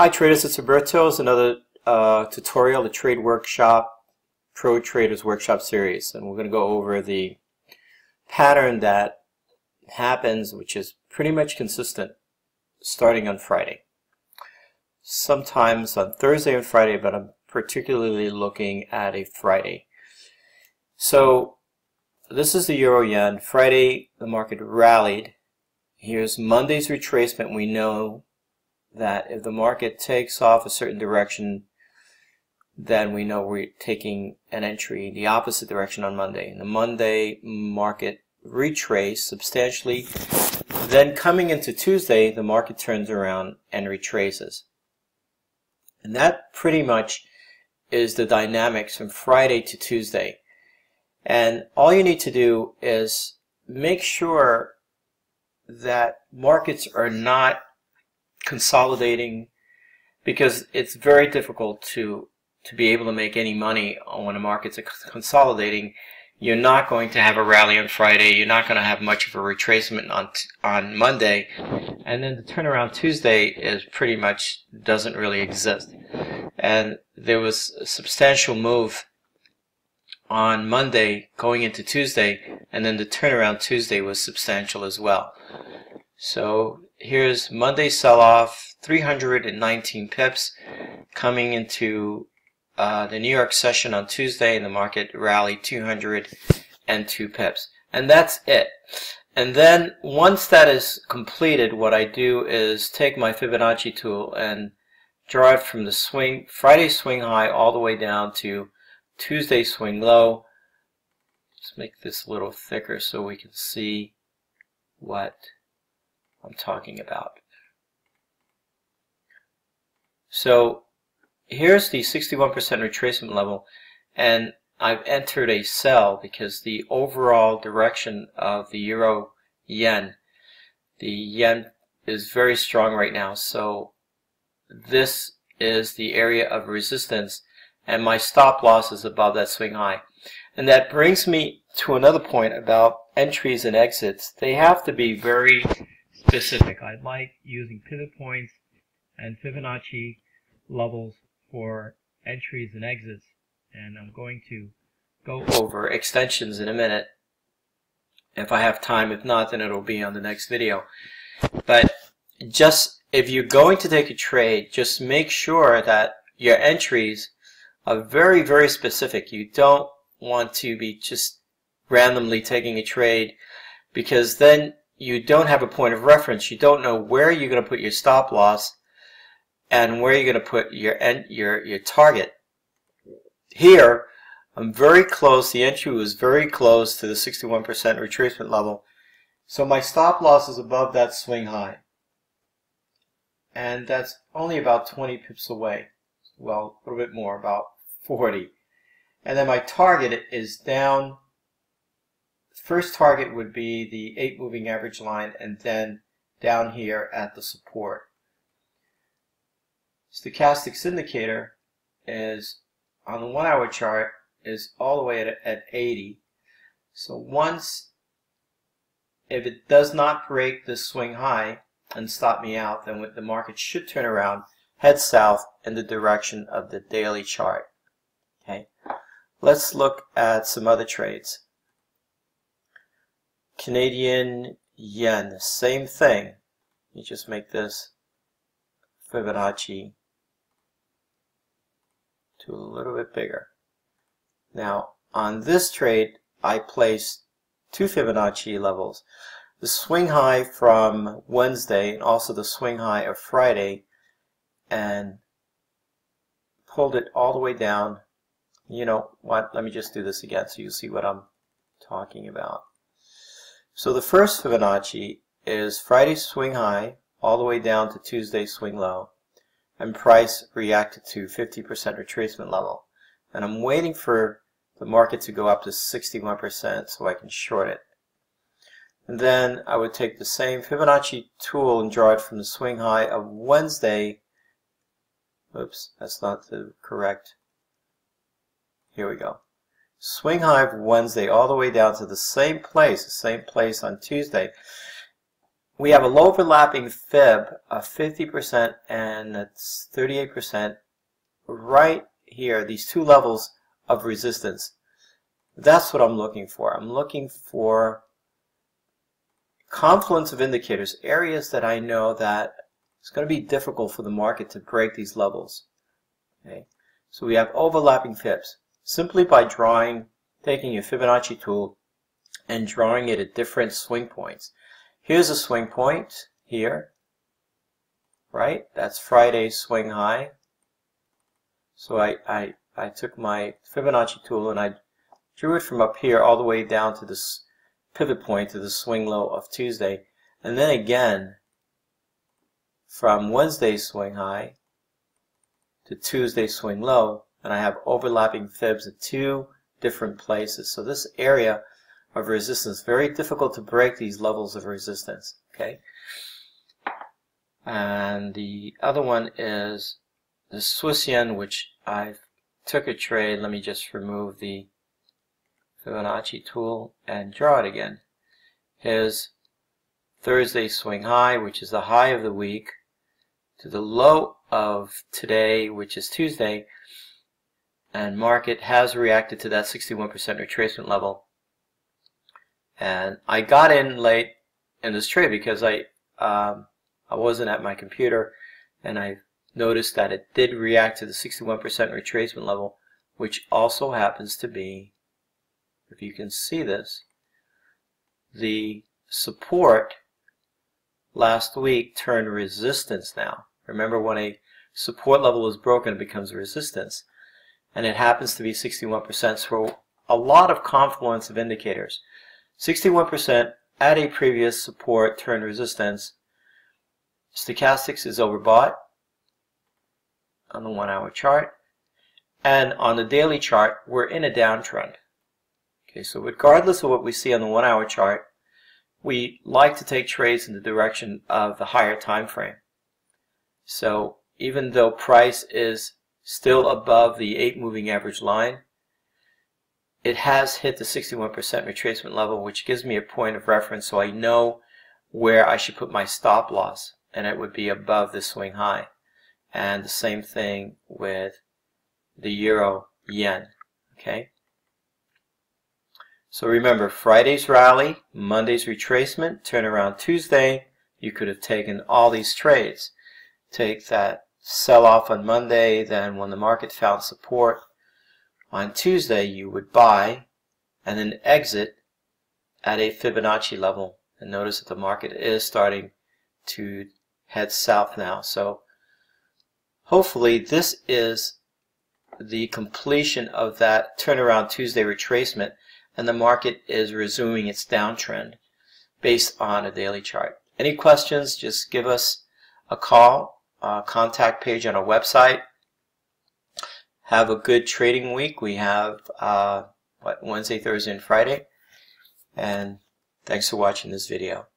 Hi traders, it's Roberto. It's another tutorial, the Trade Workshop, Pro Traders Workshop series. And we're going to go over the pattern that happens, which is pretty much consistent, starting on Friday. Sometimes on Thursday and Friday, but I'm particularly looking at a Friday. So this is the Euro Yen. Friday, the market rallied. Here's Monday's retracement. We know that if the market takes off a certain direction, then we know we're taking an entry the opposite direction on Monday. And the Monday market retraced substantially. Then coming into Tuesday, the market turns around and retraces. And that pretty much is the dynamics from Friday to Tuesday. And all you need to do is make sure that markets are not consolidating, because it's very difficult to be able to make any money when the markets are consolidating. You're not going to have a rally on Friday. You're not going to have much of a retracement on Monday, and then the turnaround Tuesday is pretty much doesn't really exist. And there was a substantial move on Monday going into Tuesday, and then the turnaround Tuesday was substantial as well. So here's Monday sell-off, 319 pips, coming into the New York session on Tuesday, and the market rallied 202 pips. And that's it. And then once that is completed, what I do is take my Fibonacci tool and draw it from the Friday swing high all the way down to Tuesday swing low. Let's make this a little thicker so we can see what I'm talking about. So here's the 61% retracement level, and I've entered a sell because the overall direction of the Euro Yen, the Yen is very strong right now. So this is the area of resistance, and my stop loss is above that swing high. And that brings me to another point about entries and exits. They have to be very specific. I like using pivot points and Fibonacci levels for entries and exits, and I'm going to go over extensions in a minute if I have time. If not, then it'll be on the next video. But just if you're going to take a trade, just make sure that your entries are very, very specific. You don't want to be just randomly taking a trade, because then you don't have a point of reference. You don't know where you're going to put your stop loss and where you're going to put your target. Here, I'm very close. The entry was very close to the 61% retracement level. So my stop loss is above that swing high. And that's only about 20 pips away. Well, a little bit more, about 40. And then my target is down. First target would be the 8 moving average line, and then down here at the support. Stochastics indicator is on the 1 hour chart is all the way at 80. So once, if it does not break this swing high and stop me out, then the market should turn around, head south in the direction of the daily chart. Okay, let's look at some other trades. Canadian yen, same thing. You just make this Fibonacci to a little bit bigger. Now on this trade, I placed 2 Fibonacci levels. The swing high from Wednesday and also the swing high of Friday, and pulled it all the way down. You know what, let me just do this again so you see what I'm talking about. So the first Fibonacci is Friday swing high all the way down to Tuesday swing low, and price reacted to 50% retracement level. And I'm waiting for the market to go up to 61% so I can short it. And then I would take the same Fibonacci tool and draw it from the swing high of Wednesday. Oops, that's not the correct. Here we go. Swing high of Wednesday all the way down to the same place on Tuesday. we have a low overlapping fib of 50% and that's 38% right here, these two levels of resistance. That's what I'm looking for. I'm looking for confluence of indicators, areas that I know that it's going to be difficult for the market to break these levels. Okay, so we have overlapping fibs. Simply by taking your Fibonacci tool and drawing it at different swing points. Here's a swing point here, right? That's Friday's swing high. So I took my Fibonacci tool and I drew it from up here all the way down to this pivot point to the swing low of Tuesday, and then again from Wednesday's swing high to Tuesday's swing low, and I have overlapping fibs at two different places. So this area of resistance, very difficult to break these levels of resistance. Okay, and the other one is the Swiss yen, which I took a trade. Let me just remove the Fibonacci tool and draw it again. Here's Thursday swing high, which is the high of the week, to the low of today, which is Tuesday, and market has reacted to that 61% retracement level. And I got in late in this trade because I wasn't at my computer, and I noticed that it did react to the 61% retracement level, which also happens to be, if you can see this, the support last week turned resistance now. Remember, when a support level is broken, it becomes resistance. And it happens to be 61%. So a lot of confluence of indicators. 61% at a previous support turned resistance. Stochastics is overbought on the 1 hour chart. And on the daily chart, we're in a downtrend. Okay, so regardless of what we see on the 1 hour chart, we like to take trades in the direction of the higher time frame. So even though price is still above the 8 moving average line, it has hit the 61% retracement level, which gives me a point of reference so I know where I should put my stop loss, and it would be above the swing high. And the same thing with the euro yen. Okay, so remember, Friday's rally, Monday's retracement, turnaround Tuesday. You could have taken all these trades. Take that sell off on Monday, then when the market found support on Tuesday, you would buy and then exit at a Fibonacci level. And notice that the market is starting to head south now. So hopefully this is the completion of that turnaround Tuesday retracement, and the market is resuming its downtrend based on a daily chart. Any questions, just give us a call, contact page on our website. Have a good trading week. We have Wednesday, Thursday, and Friday. And thanks for watching this video.